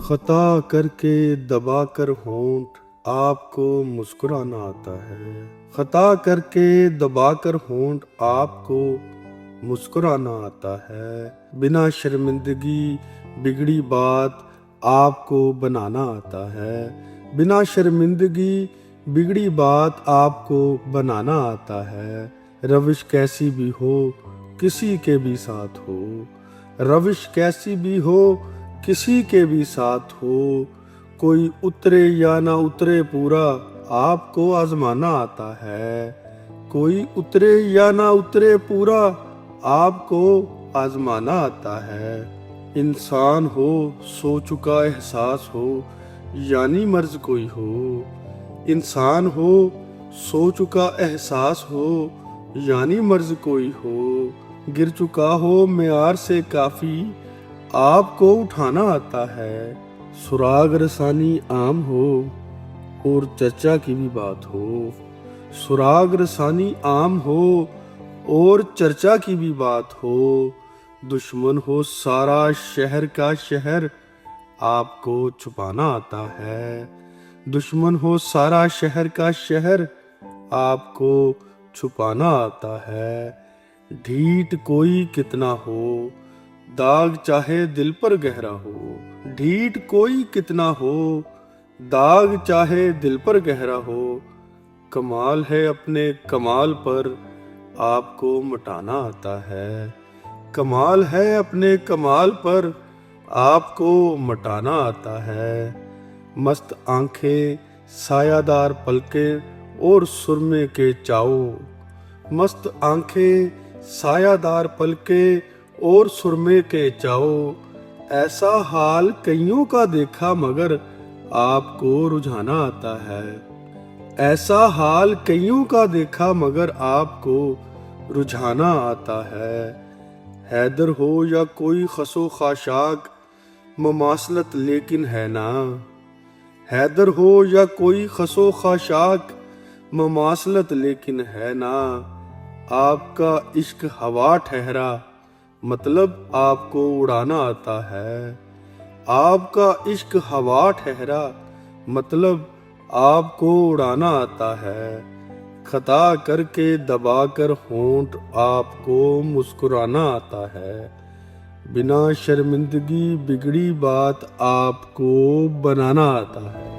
خطا کر کے دبا کر ہونٹ آپ کو مسکرانا آتا ہے، خطا کر کے دبا کر ہونٹ آپ کو مسکرانا آتا ہے، بنا شرمندگی بگڑی بات آپ کو بنانا آتا ہے، بنا شرمندگی بگڑی بات آپ کو بنانا آتا ہے، روش کیسی بھی ہو کسی کے بھی ساتھ ہو، روش کیسی بھی ہو کسی کے بھی ساتھ ہو، کوئی اترے یا نہ اترے پورا آپ کو آزمانا آتا ہے، کوئی اترے یا نہ اترے پورا آپ کو آزمانا آتا ہے، انسان ہو سو چکا احساس ہو یعنی مرض کوئی ہو، انسان ہو سو چکا احساس ہو یعنی مرض کوئی ہو، گر چکا ہو معیار سے کافی آپ کو اٹھانا آتا ہے، سراغ رسانی عام ہو اور چرچا کی بھی بات ہو، سراغ رسانی عام ہو اور چرچا کی بھی بات ہو، دشمن ہو سارا شہر کا شہر آپ کو چھپانا آتا ہے، دشمن ہو سارا شہر کا شہر آپ کو چھپانا آتا ہے، ڈھیٹ کوئی کتنا ہو داغ چاہے دل پر گہرا ہو، ڈھیٹ کوئی کتنا ہو داغ چاہے دل پر گہرا ہو، کمال ہے اپنے کمال پر آپ کو مٹانا آتا ہے، کمال ہے اپنے کمال پر آپ کو مٹانا آتا ہے، مست آنکھیں سایہ دار پلکیں اور سرمے کے چاؤ، مست آنکھیں سایہ دار پلکیں اور سرمے کے چاؤ، ایسا حال کئیوں کا دیکھا مگر آپ کو رجھانا آتا ہے، ایسا حال کئیوں کا دیکھا مگر آپ کو رجھانا آتا ہے، حیدر ہو یا کوئی خس و خاشاک مماثلت لیکن ہے نا، حیدر ہو یا کوئی خس و خاشاک مماثلت لیکن ہے نا، آپ کا عشق ہوا ٹھہرا مطلب آپ کو اڑانا آتا ہے، آپ کا عشق ہوا ٹھہرا مطلب آپ کو اڑانا آتا ہے، خطا کر کے دبا کر ہونٹ آپ کو مسکرانا آتا ہے، بنا شرمندگی بگڑی بات آپ کو بنانا آتا ہے۔